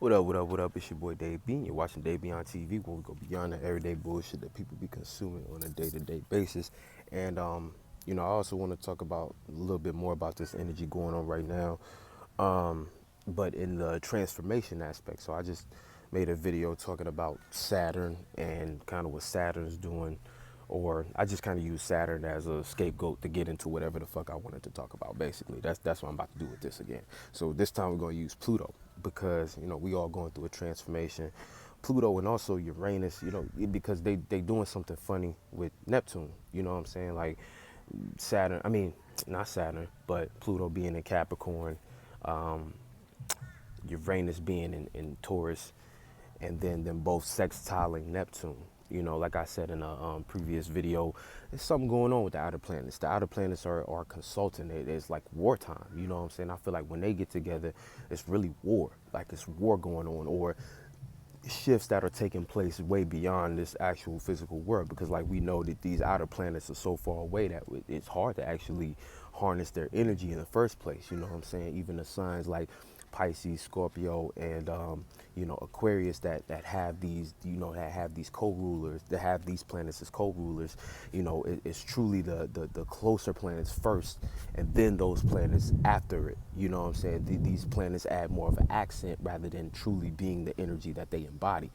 What up, what up, what up? It's your boy Dave B. And you're watching Dave B on TV, where we go beyond the everyday bullshit that people be consuming on a day-to-day basis. And I also want to talk about a little bit more about this energy going on right now, but in the transformation aspect. So I just made a video talking about Saturn and kind of what Saturn's doing, or I just kind of use Saturn as a scapegoat to get into whatever the fuck I wanted to talk about. Basically, that's what I'm about to do with this again. So this time we're gonna use Pluto because we all going through a transformation. Pluto and also Uranus, because they doing something funny with Neptune. You know what I'm saying? Like Saturn. I mean, not Saturn, but Pluto being in Capricorn, um, Uranus being in Taurus, and then them both sextiling Neptune. Like I said in a previous video, there's something going on with the outer planets. The outer planets are consulting. It's like wartime. You know what I'm saying? I feel like when they get together, it's really war. Like it's war going on, or shifts that are taking place way beyond this actual physical world. Because like we know that these outer planets are so far away that it's hard to actually harness their energy in the first place. You know what I'm saying? Even the signs like Pisces, Scorpio, and Aquarius that have these co-rulers, that have these planets as co-rulers. It's truly the closer planets first, and then those planets after it. You know what I'm saying? These planets add more of an accent rather than truly being the energy that they embody.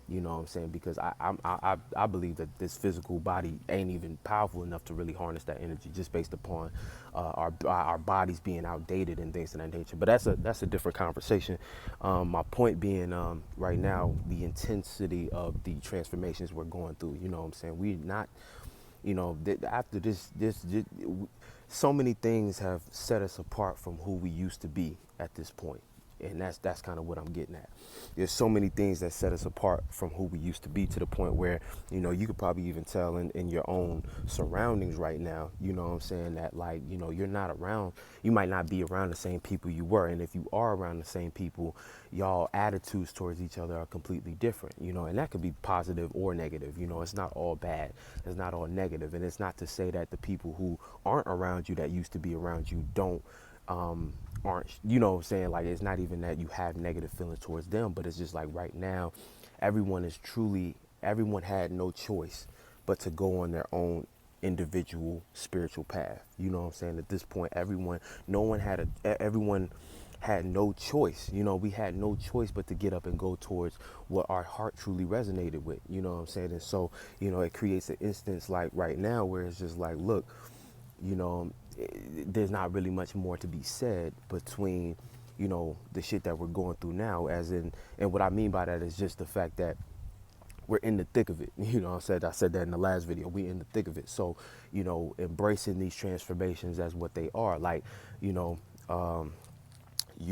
You know what I'm saying? Because I believe that this physical body ain't even powerful enough to really harness that energy, just based upon our bodies being outdated and things of that nature. But that's a different conversation. My point being, right now, the intensity of the transformations we're going through. You know what I'm saying? We're not, after this, so many things have set us apart from who we used to be at this point. And that's kind of what I'm getting at. There's so many things that set us apart from who we used to be, to the point where, you could probably even tell in your own surroundings right now, you know what I'm saying, that like, you're not around, you might not be around the same people you were. And if you are around the same people, y'all attitudes towards each other are completely different, and that could be positive or negative. It's not all bad. It's not all negative. And it's not to say that the people who aren't around you that used to be around you aren't, what I'm saying? Like, it's not even that you have negative feelings towards them, but it's just like right now, everyone had no choice but to go on their own individual spiritual path. You know what I'm saying? At this point, everyone had no choice. We had no choice but to get up and go towards what our heart truly resonated with. You know what I'm saying? And so, it creates an instance like right now where it's just like, look, you know, there's not really much more to be said between, the shit that we're going through now, and what I mean by that is just the fact that we're in the thick of it. I said that in the last video. We're in the thick of it. So, embracing these transformations as what they are. Like, you're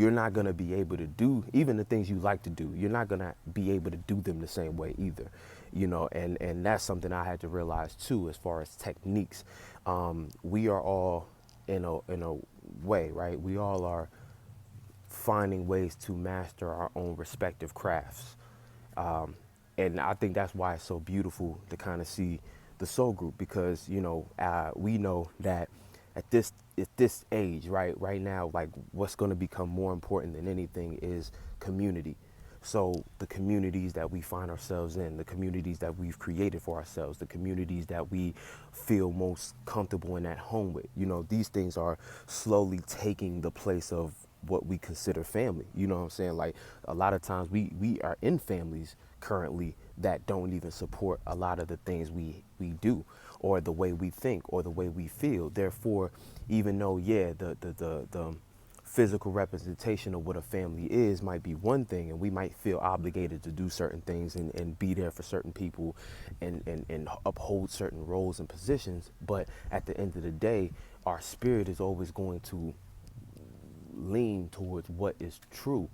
not going to be able to do even the things you like to do. You're not going to be able to do them the same way either, and that's something I had to realize too, as far as techniques. We are all in a way, right? We all are finding ways to master our own respective crafts. And I think that's why it's so beautiful to kind of see the soul group, because we know that at this age, right now, like, what's going to become more important than anything is community. So the communities that we find ourselves in, the communities that we've created for ourselves, the communities that we feel most comfortable and at home with, these things are slowly taking the place of what we consider family. You know what I'm saying? Like, a lot of times we are in families currently that don't even support a lot of the things we do, or the way we think, or the way we feel. Therefore, even though, yeah, the physical representation of what a family is might be one thing, and we might feel obligated to do certain things and be there for certain people, and uphold certain roles and positions, but at the end of the day, our spirit is always going to lean towards what is true.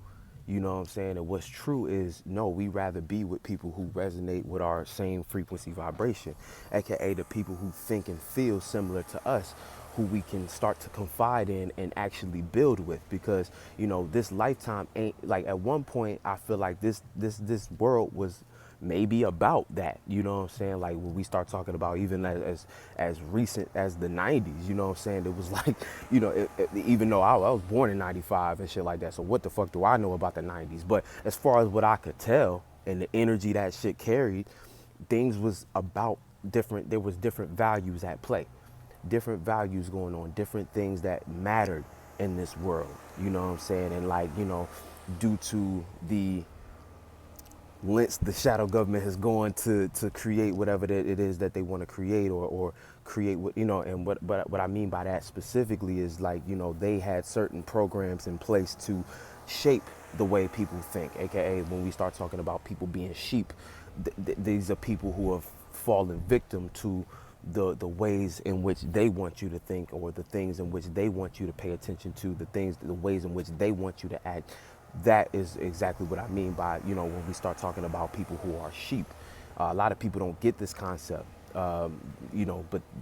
You know what I'm saying? And what's true is, no, we rather be with people who resonate with our same frequency vibration, aka the people who think and feel similar to us, who we can start to confide in and actually build with. Because this lifetime ain't, like, at one point I feel like this world was maybe about that, you know what I'm saying? Like when we start talking about even as recent as the 90s, you know what I'm saying? It was like, even though I was born in 95 and shit like that, so what the fuck do I know about the 90s? But as far as what I could tell and the energy that shit carried, things was about different, there was different values at play, different values going on, different things that mattered in this world, you know what I'm saying? And like, due to the lengths the shadow government has gone to create whatever it is that they want to create, or create what, and what I mean by that specifically is like, they had certain programs in place to shape the way people think, aka when we start talking about people being sheep, these are people who have fallen victim to the ways in which they want you to think, or the things in which they want you to pay attention to, the ways in which they want you to act. That is exactly what I mean by, when we start talking about people who are sheep. A lot of people don't get this concept, but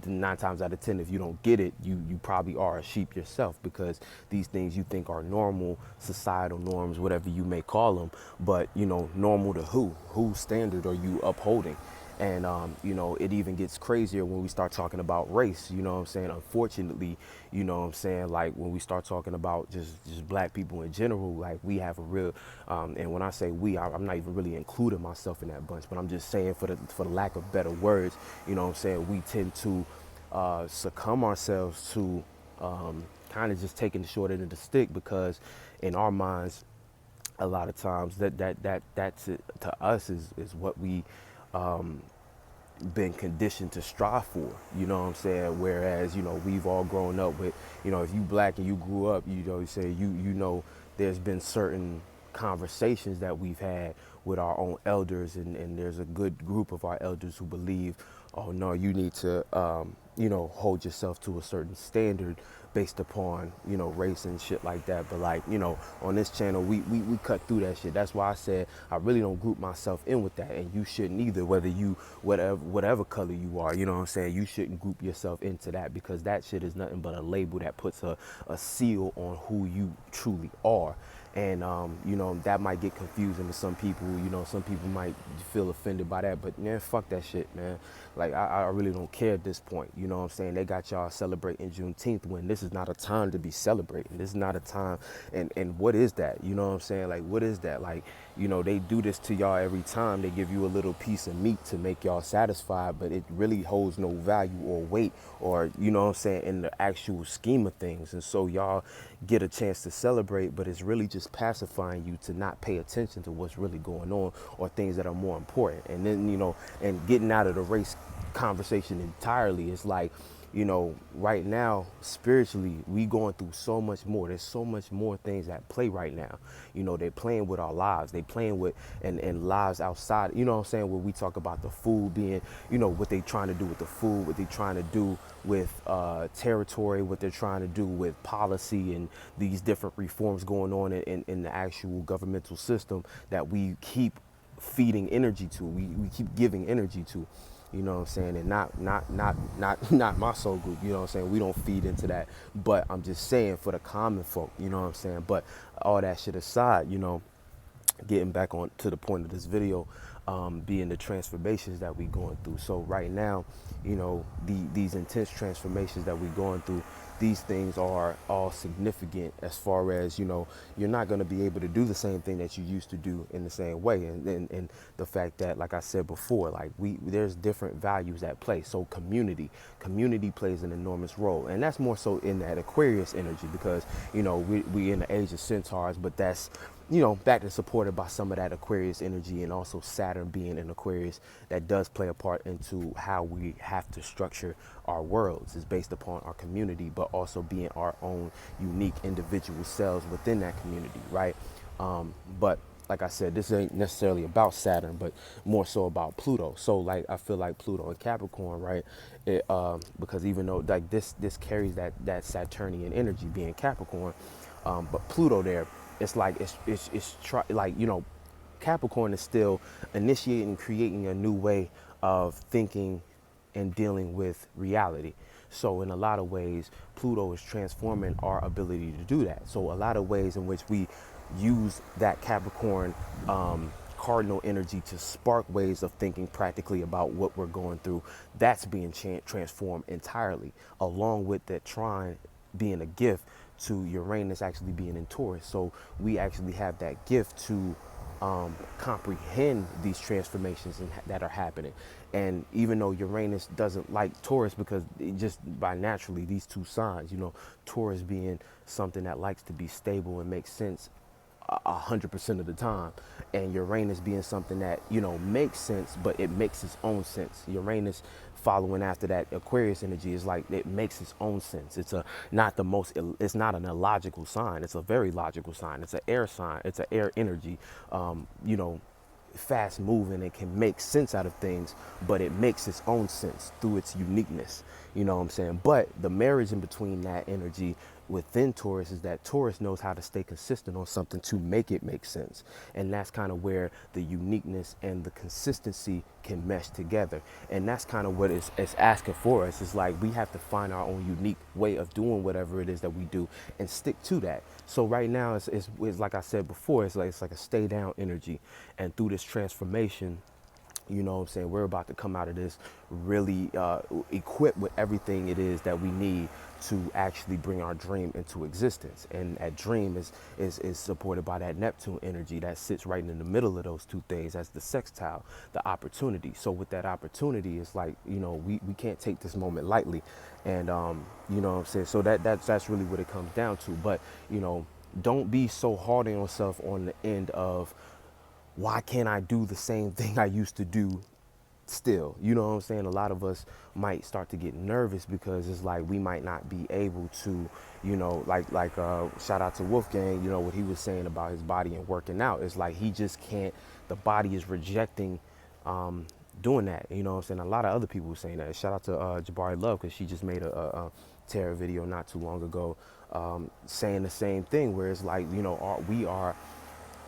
9 times out of 10, if you don't get it, you probably are a sheep yourself, because these things you think are normal, societal norms, whatever you may call them, but, normal to who? Whose standard are you upholding? And, it even gets crazier when we start talking about race, you know what I'm saying? Unfortunately, you know what I'm saying? Like when we start talking about just black people in general, like we have a real, and when I say we, I'm not even really including myself in that bunch, but I'm just saying for the lack of better words, you know what I'm saying? We tend to succumb ourselves to kind of just taking the short end of the stick, because in our minds, a lot of times that's it, to us is what we been conditioned to strive for, you know what I'm saying? Whereas, we've all grown up with, if you black and you grew up, you say there's been certain conversations that we've had with our own elders, and there's a good group of our elders who believe, oh no, you need to hold yourself to a certain standard based upon, race and shit like that. But like, on this channel, we cut through that shit. That's why I said I really don't group myself in with that. And you shouldn't either, whether you, whatever color you are, you know what I'm saying? You shouldn't group yourself into that, because that shit is nothing but a label that puts a seal on who you truly are. And, that might get confusing to some people, some people might feel offended by that, but man, fuck that shit, man. Like, I really don't care at this point, you know what I'm saying? They got y'all celebrating Juneteenth when this is not a time to be celebrating. This is not a time, and what is that? You know what I'm saying? Like, what is that? Like, they do this to y'all every time. They give you a little piece of meat to make y'all satisfied, but it really holds no value or weight, or, you know what I'm saying, in the actual scheme of things. And so y'all get a chance to celebrate, but it's really just pacifying you to not pay attention to what's really going on, or things that are more important. And then, and getting out of the race conversation entirely, it's like, right now, spiritually, we going through so much more. There's so much more things at play right now. They're playing with our lives. They playing with and lives outside. You know what I'm saying? Where we talk about the food being, what they trying to do with the food, what they trying to do with territory, what they're trying to do with policy, and these different reforms going on in the actual governmental system that we keep feeding energy to. We keep giving energy to. You know what I'm saying? And not my soul group, you know what I'm saying? We don't feed into that. But I'm just saying, for the common folk, you know what I'm saying? But all that shit aside, getting back on to the point of this video, being the transformations that we going through. So right now, these intense transformations that we going through, these things are all significant, as far as, you're not going to be able to do the same thing that you used to do in the same way. And the fact that, like I said before, like there's different values at play. So community plays an enormous role. And that's more so in that Aquarius energy, because, we in the age of centaurs, but that's, backed and supported by some of that Aquarius energy, and also Saturn being in Aquarius, that does play a part into how we have to structure our worlds. Is based upon our community, but also being our own unique individual selves within that community, right? But like I said, this ain't necessarily about Saturn, but more so about Pluto. So like, I feel like Pluto and Capricorn, right? Because even though like this carries that Saturnian energy, being Capricorn, but Pluto there, it's like Capricorn is still initiating, creating a new way of thinking and dealing with reality. So in a lot of ways, Pluto is transforming our ability to do that. So a lot of ways in which we use that Capricorn cardinal energy to spark ways of thinking practically about what we're going through, that's being transformed entirely, along with that trine being a gift to Uranus actually being in Taurus. So we actually have that gift to comprehend these transformations that are happening. And even though Uranus doesn't like Taurus, because it just by naturally these two signs, Taurus being something that likes to be stable and make sense 100% of the time, and Uranus being something that makes sense, but it makes its own sense. Uranus following after that Aquarius energy is like it makes its own sense. It's not an illogical sign. It's a very logical sign. It's an air sign. It's an air energy. You know, fast moving and can make sense out of things, but it makes its own sense through its uniqueness. You know what I'm saying? But the marriage in between that energy within Taurus is that Taurus knows how to stay consistent on something to make it make sense. And that's kind of where the uniqueness and the consistency can mesh together. And that's kind of what it's asking for us. It's like we have to find our own unique way of doing whatever it is that we do and stick to that. So right now, it's like I said before, it's like a stay down energy. And through this transformation, you know what I'm saying, we're about to come out of this really equipped with everything it is that we need to actually bring our dream into existence. And that dream is supported by that Neptune energy that sits right in the middle of those two things as the sextile, the opportunity. So with that opportunity, it's like, we can't take this moment lightly. And, you know what I'm saying? So that's really what it comes down to. But, don't be so hard on yourself on the end of, why can't I do the same thing I used to do still? You know what I'm saying? A lot of us might start to get nervous because it's like we might not be able to, like shout out to Wolfgang, what he was saying about his body and working out. It's like he just can't, the body is rejecting doing that. You know what I'm saying? A lot of other people were saying that. Shout out to Jabari Love, because she just made a tarot video not too long ago saying the same thing, where it's like,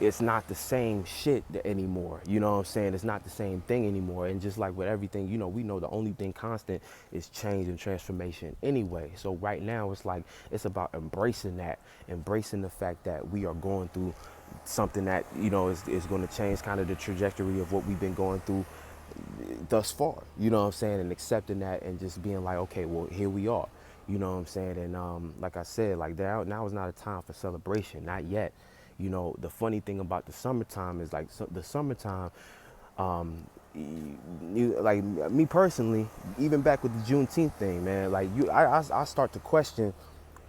it's not the same shit anymore. You know what I'm saying? It's not the same thing anymore. And just like with everything, we know the only thing constant is change and transformation anyway. So right now it's like, it's about embracing that, embracing the fact that we are going through something that, is going to change kind of the trajectory of what we've been going through thus far. You know what I'm saying? And accepting that and just being like, okay, well, here we are. You know what I'm saying? And like I said, like now is not a time for celebration, not yet. The funny thing about the summertime is like the summertime, like me personally, even back with the Juneteenth thing, man, like I start to question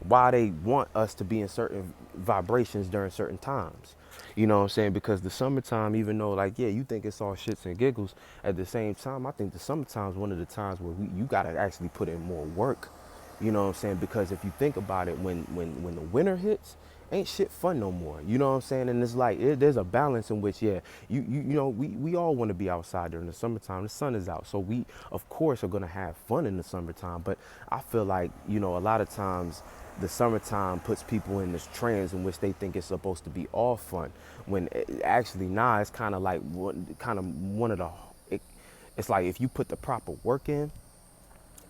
why they want us to be in certain vibrations during certain times. You know what I'm saying? Because the summertime, even though like, yeah, you think it's all shits and giggles, at the same time, I think the summertime is one of the times where you got to actually put in more work. You know what I'm saying? Because if you think about it, when the winter hits, ain't shit fun no more. You know what I'm saying? And it's like there's a balance in which, yeah, we all want to be outside during the summertime. The sun is out, so we of course are gonna have fun in the summertime. But I feel like a lot of times the summertime puts people in this trance in which they think it's supposed to be all fun, when actually it's kind of like one of the. It's like if you put the proper work in.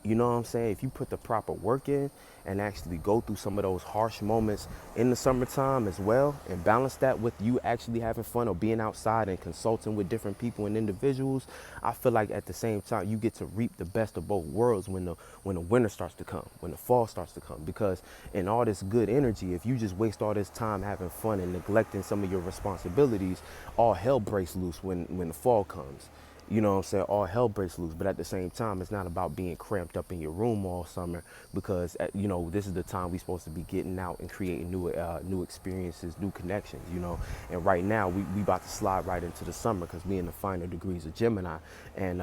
You know what I'm saying? If you put the proper work in and actually go through some of those harsh moments in the summertime as well, and balance that with you actually having fun or being outside and consulting with different people and individuals, I feel like at the same time you get to reap the best of both worlds when the winter starts to come, when the fall starts to come. Because in all this good energy, if you just waste all this time having fun and neglecting some of your responsibilities, all hell breaks loose when the fall comes. You know what I'm saying? All hell breaks loose. But at the same time, it's not about being cramped up in your room all summer, because, this is the time we're supposed to be getting out and creating new experiences, new connections, And right now, we about to slide right into the summer because we in the final degrees of Gemini. And,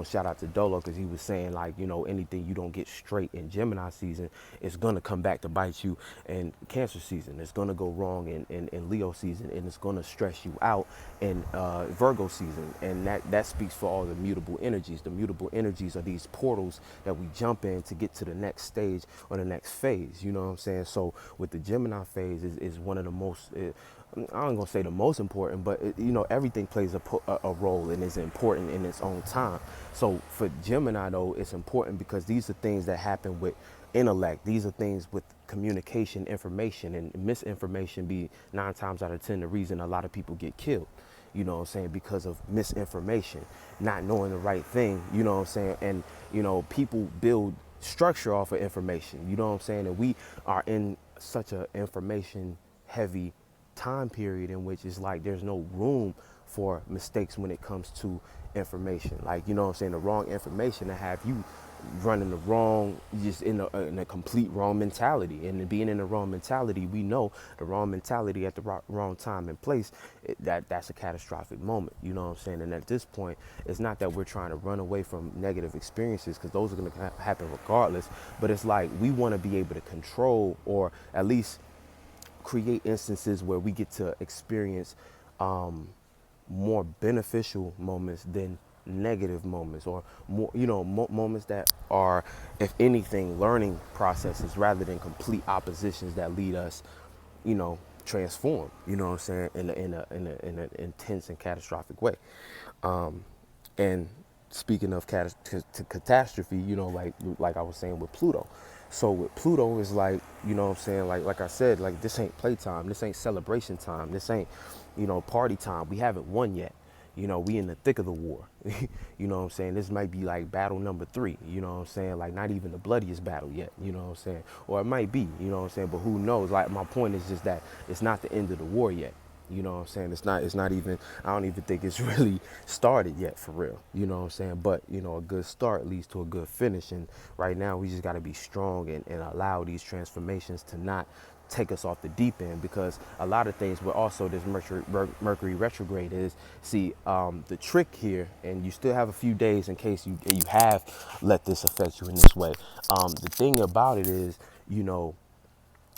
shout out to Dolo, because he was saying, like, anything you don't get straight in Gemini season, it's going to come back to bite you in Cancer season. It's going to go wrong in Leo season, and it's going to stress you out in Virgo season. And that speaks for all the mutable energies. The mutable energies are these portals that we jump in to get to the next stage or the next phase. You know what I'm saying? So with the Gemini phase is one of the most, I ain't gonna say the most important, but everything plays a role and is important in its own time. So for Gemini though, it's important because these are things that happen with intellect. These are things with communication, information, and misinformation be 9 times out of 10 the reason a lot of people get killed. you know what I'm saying, because of misinformation, not knowing the right thing, you know what I'm saying? And, you know, people build structure off of information, you know what I'm saying? And we are in such a information heavy time period in which it's like there's no room for mistakes when it comes to information. Like, you know what I'm saying, the wrong information to have you running the wrong, just in a complete wrong mentality. And being in the wrong mentality, we know the wrong mentality at the wrong time and place, that's a catastrophic moment, you know what I'm saying? And at this point, it's not that we're trying to run away from negative experiences, because those are going to happen regardless, but it's like we want to be able to control, or at least create instances where we get to experience more beneficial moments than negative moments, or more, you know, moments that are, if anything, learning processes rather than complete oppositions that lead us, you know, transform, you know what I'm saying, in an intense and catastrophic way. And speaking of catastrophe, you know, like I was saying with Pluto. So with Pluto is like, you know what I'm saying, like I said, like this ain't playtime, this ain't celebration time, this ain't, you know, party time. We haven't won yet. You know, we in the thick of the war. You know what I'm saying? This might be like battle number 3, you know what I'm saying? Like not even the bloodiest battle yet, you know what I'm saying? Or it might be, you know what I'm saying? But who knows? Like my point is just that it's not the end of the war yet. You know what I'm saying? It's not even, I don't even think it's really started yet for real. You know what I'm saying? But, you know, a good start leads to a good finish. And right now we just got to be strong and allow these transformations to not take us off the deep end, because a lot of things, but also this Mercury retrograde is, see, the trick here, and you still have a few days in case you have let this affect you in this way. The thing about it is, you know,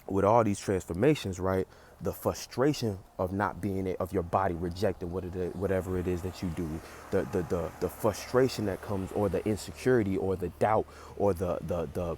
with all these transformations, right? The frustration of not being of your body rejecting whatever it is that you do, the frustration that comes, or the insecurity, or the doubt, or the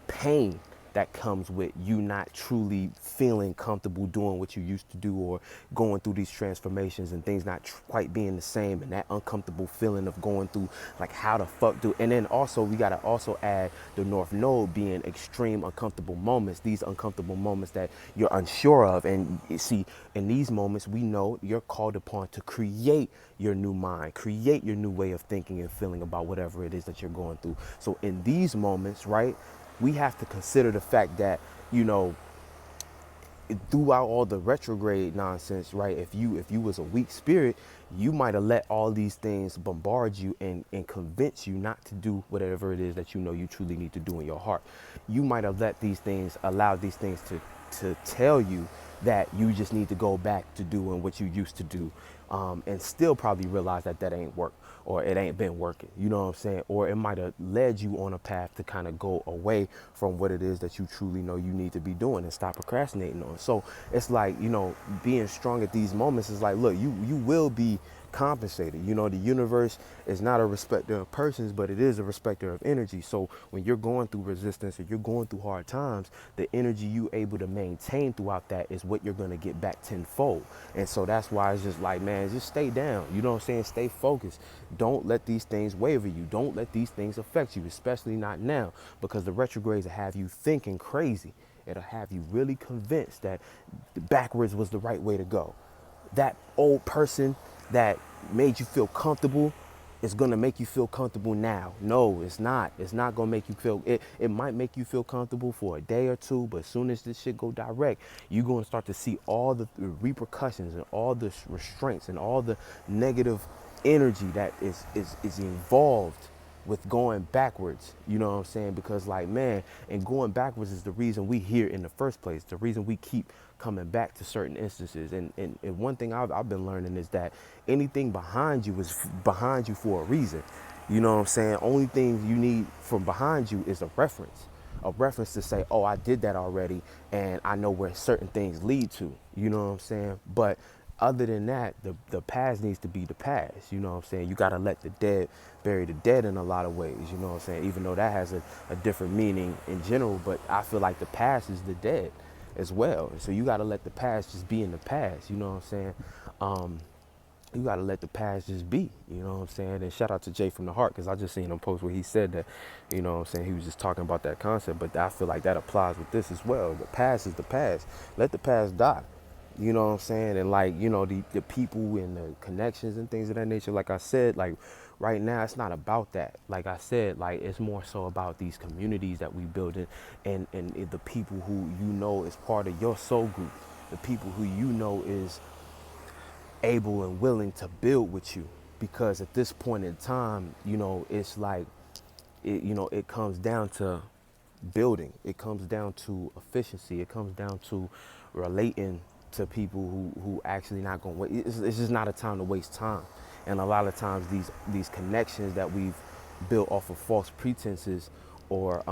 pain that comes with you not truly feeling comfortable doing what you used to do, or going through these transformations and things not quite being the same, and that uncomfortable feeling of going through like how the fuck do. And then also we got to also add the North Node being extreme uncomfortable moments, these uncomfortable moments that you're unsure of. And you see, in these moments we know you're called upon to create your new mind, create your new way of thinking and feeling about whatever it is that you're going through. So in these moments, right, we have to consider the fact that, you know, throughout all the retrograde nonsense, right, if you was a weak spirit, you might have let all these things bombard you and convince you not to do whatever it is that you know you truly need to do in your heart. You might have let these things, allowed these things to tell you that you just need to go back to doing what you used to do, and still probably realize that that ain't work, or it ain't been working, you know what I'm saying? Or it might have led you on a path to kind of go away from what it is that you truly know you need to be doing and stop procrastinating on. So it's like, you know, being strong at these moments is like, look, you will be compensated. You know, the universe is not a respecter of persons, but it is a respecter of energy. So when you're going through resistance, or you're going through hard times, the energy you able to maintain throughout that is what you're going to get back tenfold. And so that's why it's just like, man, just stay down. You know what I'm saying? Stay focused. Don't let these things waver you. Don't let these things affect you, especially not now, because the retrogrades will have you thinking crazy. It'll have you really convinced that backwards was the right way to go. That old person that made you feel comfortable is gonna make you feel comfortable now. No, it's not. It's not gonna make you feel it. It might make you feel comfortable for a day or two, but as soon as this shit go direct, you're gonna start to see all the repercussions and all the restraints and all the negative energy that is involved with going backwards, you know what I'm saying? Because like, man, and going backwards is the reason we here in the first place, the reason we keep coming back to certain instances. And one thing I've been learning is that anything behind you is behind you for a reason. You know what I'm saying? Only thing you need from behind you is a reference to say, oh, I did that already, and I know where certain things lead to, you know what I'm saying? But other than that, the past needs to be the past. You know what I'm saying? You got to let the dead bury the dead in a lot of ways. You know what I'm saying? Even though that has a different meaning in general, but I feel like the past is the dead as well. So you got to let the past just be in the past. You know what I'm saying? You got to let the past just be. You know what I'm saying? And shout out to Jay from the Heart, because I just seen him post where he said that, you know what I'm saying, he was just talking about that concept, but I feel like that applies with this as well. The past is the past. Let the past die. You know what I'm saying? And like, the people and the connections and things of that nature, like I said, like right now it's not about that. Like I said, like it's more so about these communities that we build in, and the people who is part of your soul group, the people who is able and willing to build with you. Because at this point in time, it's like it comes down to building. It comes down to efficiency. It comes down to relating to people who actually not going to wait. It's just not a time to waste time. And a lot of times these connections that we've built off of false pretenses or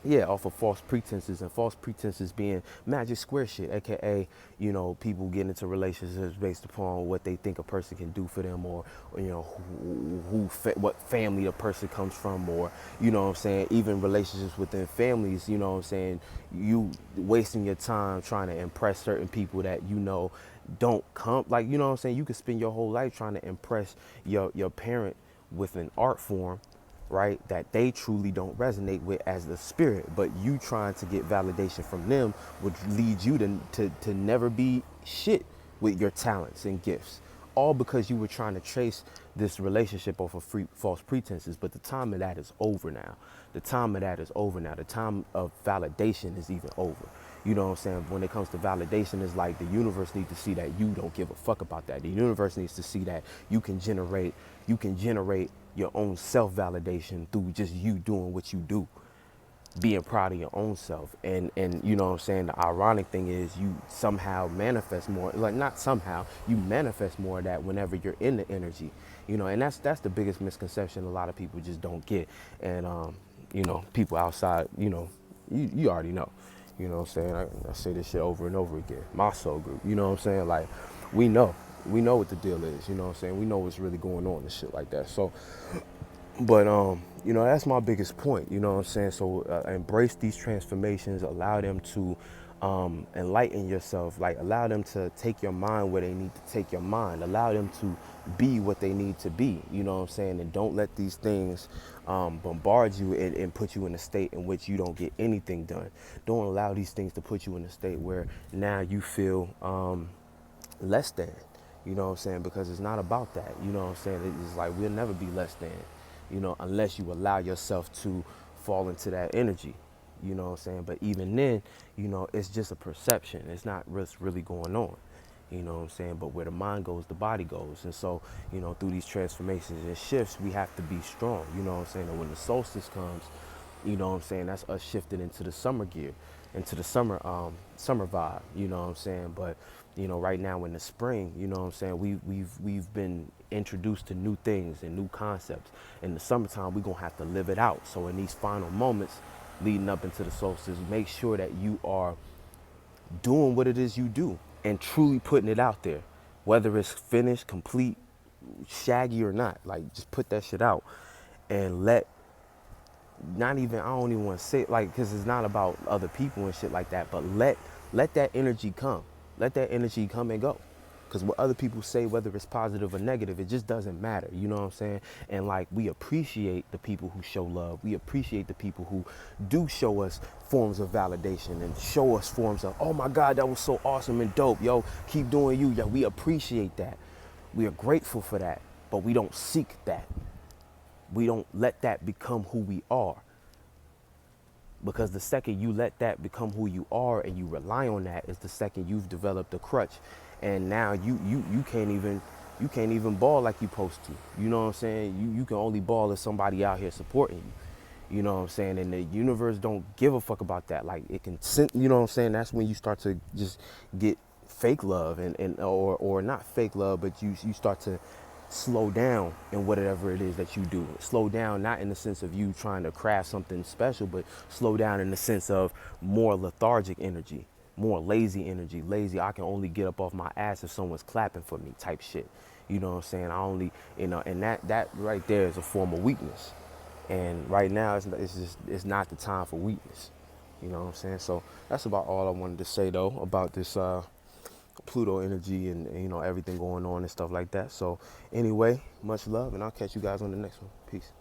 yeah, off of false pretenses, and false pretenses being magic square shit, aka people get into relationships based upon what they think a person can do for them, or what family a person comes from, or what I'm saying, even relationships within families. What I'm saying, you wasting your time trying to impress certain people that don't come, like, what I'm saying, you could spend your whole life trying to impress your parent with an art form, right, that they truly don't resonate with as the spirit, but you trying to get validation from them would lead you to never be shit with your talents and gifts, all because you were trying to chase this relationship off of false pretenses. But the time of that is over now. The time of that is over now. The time of validation is even over. You know what I'm saying? When it comes to validation, it's like the universe needs to see that you don't give a fuck about that. The universe needs to see that you can generate your own self-validation through just you doing what you do, being proud of your own self. And you know what I'm saying, the ironic thing is you somehow manifest more, like not somehow, you manifest more of that whenever you're in the energy. And that's the biggest misconception a lot of people just don't get. And people outside, you already know. You know what I'm saying? I say this shit over and over again. My soul group, you know what I'm saying? Like, we know. We know what the deal is, you know what I'm saying? We know what's really going on and shit like that. So, but that's my biggest point, you know what I'm saying? So embrace these transformations, allow them to enlighten yourself, like allow them to take your mind where they need to take your mind, allow them to be what they need to be, you know what I'm saying? And don't let these things bombard you and put you in a state in which you don't get anything done. Don't allow these things to put you in a state where now you feel less than, you know what I'm saying? Because it's not about that, you know what I'm saying? It's like we'll never be less than, unless you allow yourself to fall into that energy, you know what I'm saying? But even then, it's just a perception. It's not what's really going on, you know what I'm saying? But where the mind goes, the body goes. And so, through these transformations and shifts, we have to be strong, you know what I'm saying? And when the solstice comes, you know what I'm saying, that's us shifting into the summer gear, into the summer vibe, you know what I'm saying? But right now in the spring, you know what I'm saying, we've been introduced to new things and new concepts. In the summertime, we're gonna have to live it out. So in these final moments leading up into the solstice, make sure that you are doing what it is you do and truly putting it out there, whether it's finished, complete, shaggy or not. Like, just put that shit out and not even, I don't even want to say it, like, because it's not about other people and shit like that, but let that energy come. Let that energy come and go. Because what other people say, whether it's positive or negative, it just doesn't matter. You know what I'm saying? And like, we appreciate the people who show love. We appreciate the people who do show us forms of validation and show us forms of, oh my God, that was so awesome and dope. Yo, keep doing you. Yeah, we appreciate that. We are grateful for that, but we don't seek that. We don't let that become who we are. Because the second you let that become who you are and you rely on that is the second you've developed a crutch. And now you can't even ball like you supposed to. You know what I'm saying? You can only ball if somebody out here supporting you. You know what I'm saying? And the universe don't give a fuck about that. Like, it can, you know what I'm saying? That's when you start to just get fake love or not fake love, but you start to slow down in whatever it is that you do. Slow down, not in the sense of you trying to craft something special, but slow down in the sense of more lethargic energy, more lazy energy. Lazy, I can only get up off my ass if someone's clapping for me type shit. You know what I'm saying? I only, and that right there is a form of weakness. And right now, it's not the time for weakness. You know what I'm saying? So that's about all I wanted to say, though, about this Pluto energy and everything going on and stuff like that. So anyway, much love, and I'll catch you guys on the next one. Peace.